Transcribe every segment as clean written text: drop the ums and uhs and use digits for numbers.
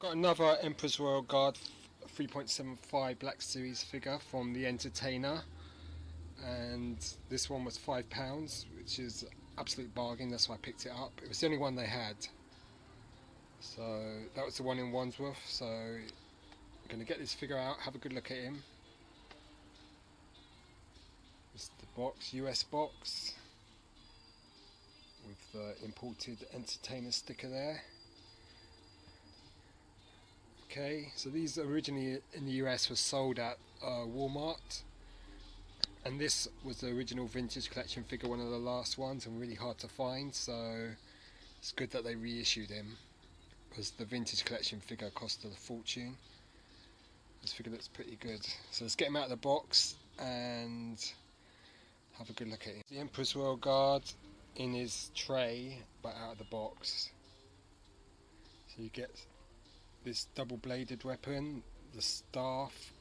Got another Emperor's Royal Guard 3.75 Black Series figure from the Entertainer, and this one was £5, which is absolute bargain. That's why I picked it up. It was the only one they had, so that was the one in Wandsworth. So I'm going to get this figure out, have a good look at him. This is the box, US box, with the imported Entertainer sticker there. Okay, so these originally in the US were sold at Walmart, and this was the original vintage collection figure, one of the last ones, and really hard to find, so it's good that they reissued him, because the vintage collection figure costed a fortune. This figure looks pretty good, so let's get him out of the box and have a good look at him. The Emperor's Royal Guard in his tray, but out of the box. So you get this double-bladed weapon, the staff,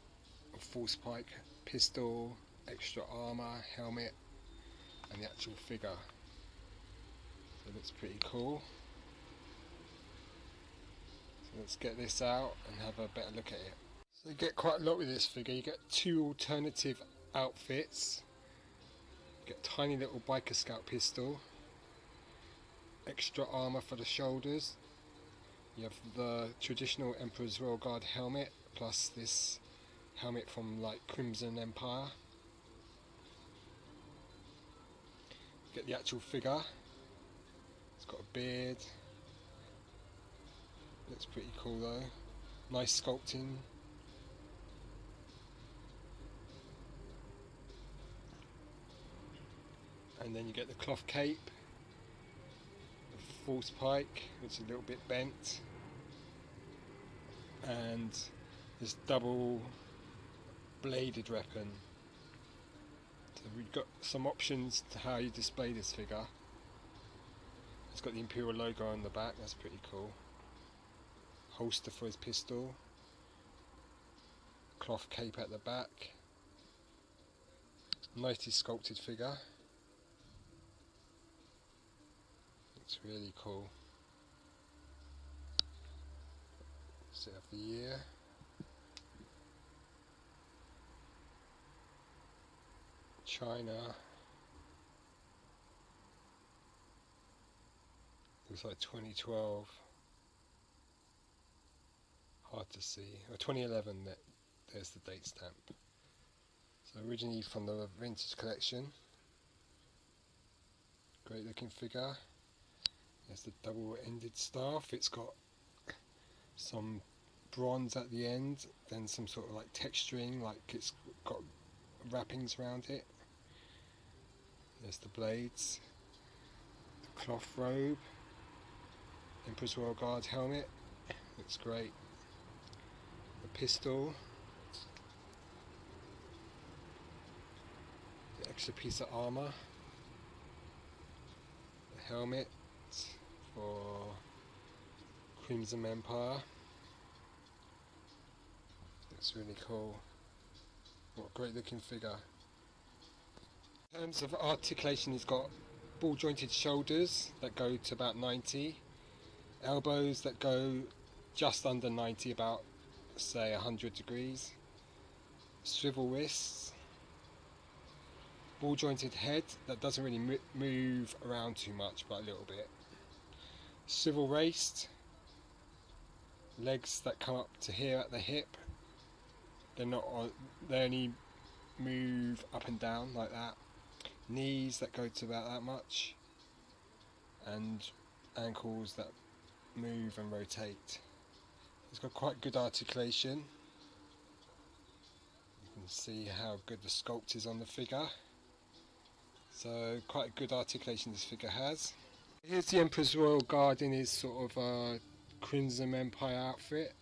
a force pike, pistol, extra armour, helmet, and the actual figure. So it looks pretty cool. So let's get this out and have a better look at it. So you get quite a lot with this figure. You get two alternative outfits. You get a tiny little biker scout pistol, extra armour for the shoulders. You have the traditional Emperor's Royal Guard helmet, plus this helmet from like Crimson Empire. You get the actual figure. It's got a beard. Looks pretty cool though. Nice sculpting. And then you get the cloth cape, the false pike, which is a little bit bent, and this double bladed weapon. So we've got some options to how you display this figure. It's got the Imperial logo on the back, that's pretty cool. Holster for his pistol, cloth cape at the back. Nicely sculpted figure. Looks really cool. Set of the year. China. Looks like 2012. Hard to see. Or 2011, there's the date stamp. So originally from the vintage collection. Great looking figure. There's the double-ended staff. It's got some bronze at the end, then some sort of like texturing, like it's got wrappings around it. There's the blades, the cloth robe, Emperor's Royal Guard helmet, looks great. The pistol, the extra piece of armour, the helmet for Crimson Empire. Looks really cool. What a great looking figure. In terms of articulation, he's got ball jointed shoulders that go to about 90, elbows that go just under 90, about say 100 degrees, swivel wrists, ball jointed head that doesn't really move around too much, but a little bit, swivel waist, legs that come up to here at the hip. They're not on, they only move up and down like that. Knees that go to about that much, and ankles that move and rotate. It's got quite good articulation. You can see how good the sculpt is on the figure. So quite a good articulation this figure has. Here's the Emperor's Royal Guard in his sort of Crimson Empire outfit.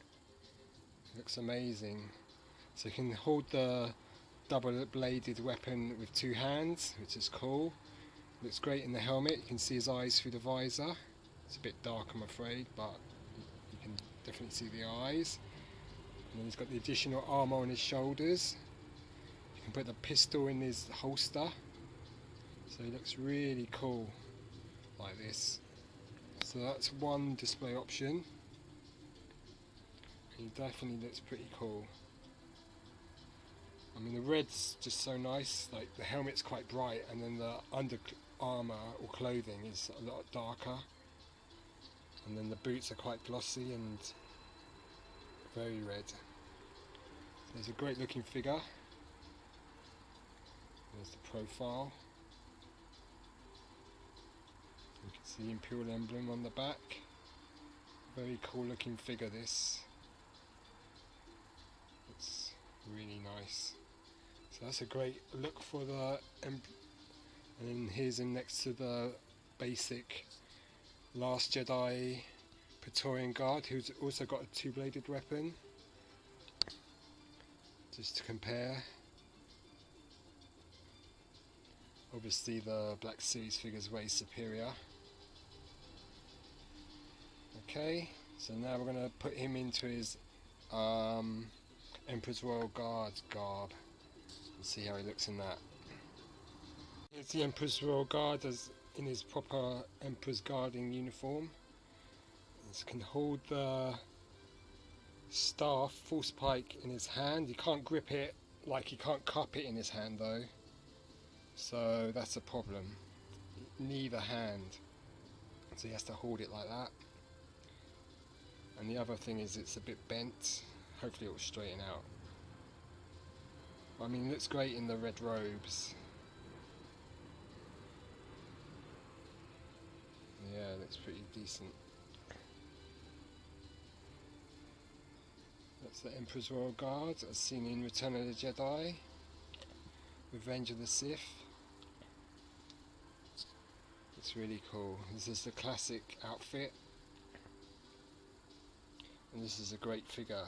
Looks amazing. So you can hold the double-bladed weapon with two hands, which is cool. Looks great in the helmet. You can see his eyes through the visor. It's a bit dark, I'm afraid, but you can definitely see the eyes. And then he's got the additional armour on his shoulders. You can put the pistol in his holster. So he looks really cool like this. So that's one display option. He definitely looks pretty cool. I mean, the red's just so nice, like the helmet's quite bright, and then the under armour or clothing is a lot darker, and then the boots are quite glossy and very red. There's a great looking figure. There's the profile. You can see the Imperial emblem on the back. Very cool looking figure, this. It's really nice. So that's a great look for the and then here's him next to the basic Last Jedi Praetorian Guard, who's also got a two-bladed weapon, just to compare. Obviously the Black Series figure is way superior. Okay, so now we're going to put him into his Emperor's Royal Guard garb and see how he looks in that. Here's the Emperor's Royal Guard as in his proper Emperor's Guarding uniform. He can hold the staff, false pike, in his hand. He can't grip it, like he can't cup it in his hand though. So that's a problem. Neither hand. So he has to hold it like that. And the other thing is it's a bit bent. Hopefully it will straighten out. I mean, it looks great in the red robes. Yeah, it looks pretty decent. That's the Emperor's Royal Guard, as seen in Return of the Jedi, Revenge of the Sith. It's really cool. This is the classic outfit, and this is a great figure.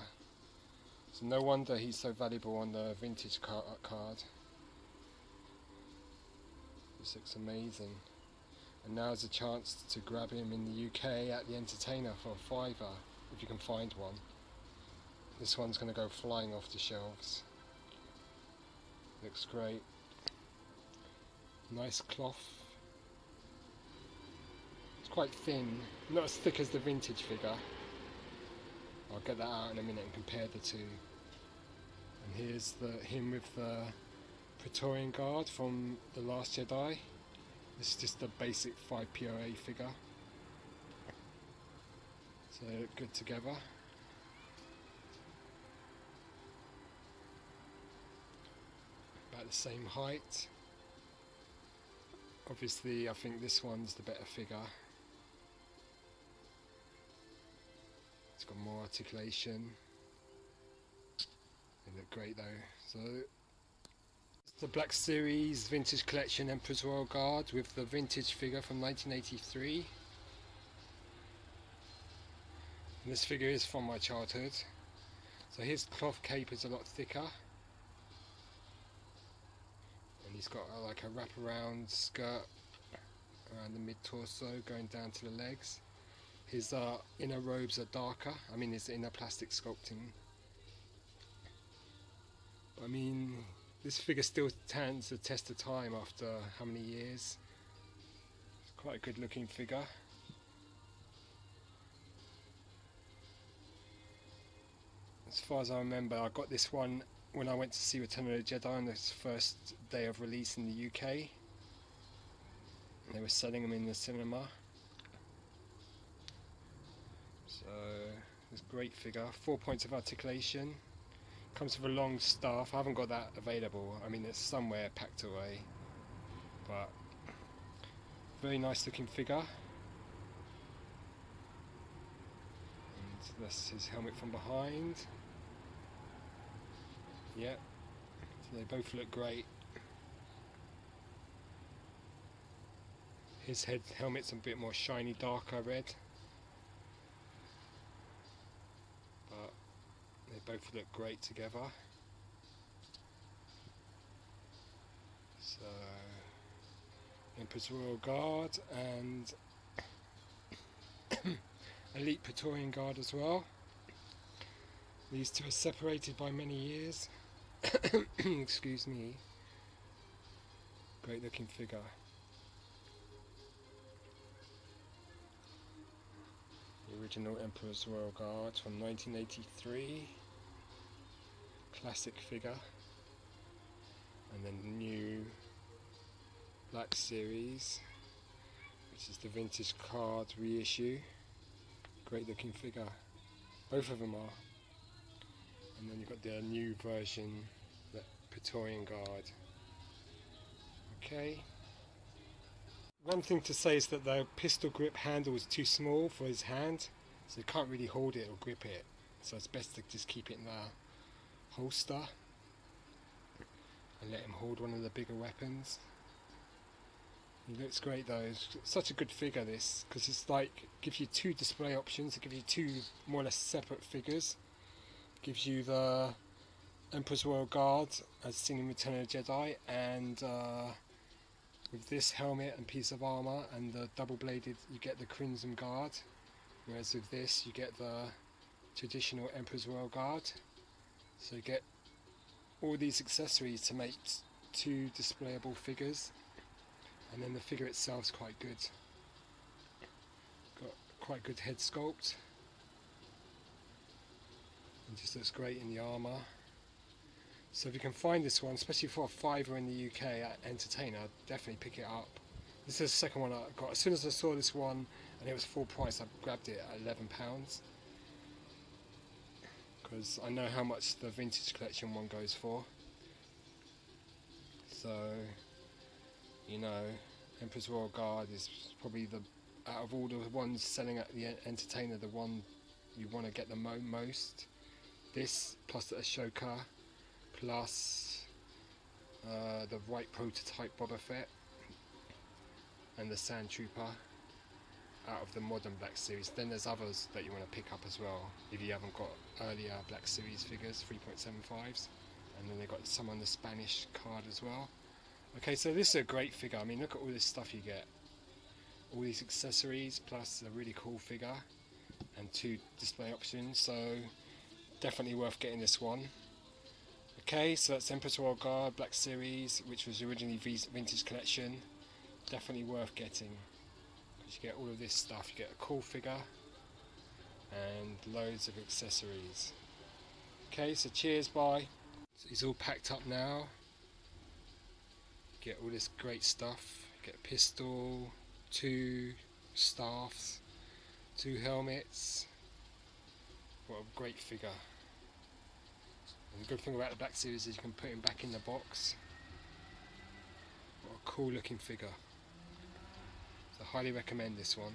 So no wonder he's so valuable on the vintage card. This looks amazing. And now's a chance to grab him in the UK at the Entertainer for a £5, if you can find one. This one's going to go flying off the shelves. Looks great. Nice cloth. It's quite thin, not as thick as the vintage figure. I'll get that out in a minute and compare the two. And here's him with the Praetorian Guard from The Last Jedi. This is just the basic 5POA figure. So they look good together. About the same height. Obviously I think this one's the better figure. It's got more articulation. They look great though. So it's the Black Series Vintage Collection Emperor's Royal Guard with the vintage figure from 1983. And this figure is from my childhood. So his cloth cape is a lot thicker. And he's got like a wraparound skirt around the mid-torso going down to the legs. His inner robes are darker. I mean, his inner plastic sculpting. I mean, this figure still stands the test of time after how many years. It's quite a good looking figure. As far as I remember, I got this one when I went to see Return of the Jedi on its first day of release in the UK. They were selling them in the cinema. So, it's a great figure. 4 points of articulation. Comes with a long staff. I haven't got that available. I mean, it's somewhere packed away. But, very nice looking figure. And that's his helmet from behind. Yep, so they both look great. His helmet's a bit more shiny, darker red. But they both look great together. So, Emperor's Royal Guard and Elite Praetorian Guard as well. These two are separated by many years. Excuse me. Great looking figure. The original Emperor's Royal Guard from 1983. Classic figure. And then the new Black Series, which is the vintage card reissue. Great looking figure. Both of them are. And then you've got the new version, the Praetorian Guard. Okay. One thing to say is that the pistol grip handle is too small for his hand, so you can't really hold it or grip it. So it's best to just keep it in the holster and let him hold one of the bigger weapons. He looks great though. It's such a good figure this, because it's like gives you two display options. It gives you two more or less separate figures. Gives you the Emperor's Royal Guard as seen in Return of the Jedi, and with this helmet and piece of armour and the double-bladed, you get the Crimson Guard, whereas with this you get the traditional Emperor's Royal Guard. So you get all these accessories to make two displayable figures, and then the figure itself is quite good. Got quite good head sculpt. It just looks great in the armour. So if you can find this one, especially for a £5 in the UK at Entertainer, definitely pick it up. This is the second one I got. As soon as I saw this one and it was full price, I grabbed it at £11. Because I know how much the vintage collection one goes for. So, you know, Emperor's Royal Guard is probably out of all the ones selling at the Entertainer, the one you want to get the most. This plus the Ashoka, plus the white prototype Boba Fett and the Sand Trooper out of the modern Black Series. Then there's others that you want to pick up as well if you haven't got earlier Black Series figures, 3.75s, and then they've got some on the Spanish card as well. Okay, so this is a great figure. I mean, look at all this stuff you get, all these accessories plus a really cool figure and two display options, so definitely worth getting this one. Okay, so that's Emperor's Royal Guard Black Series, which was originally vintage collection. Definitely worth getting, because you get all of this stuff. You get a cool figure and loads of accessories. Okay, so cheers, bye. So he's all packed up now. Get all this great stuff. Get a pistol, 2 staffs, 2 helmets. What a great figure. And the good thing about the Black Series is you can put him back in the box. What a cool looking figure. So I highly recommend this one.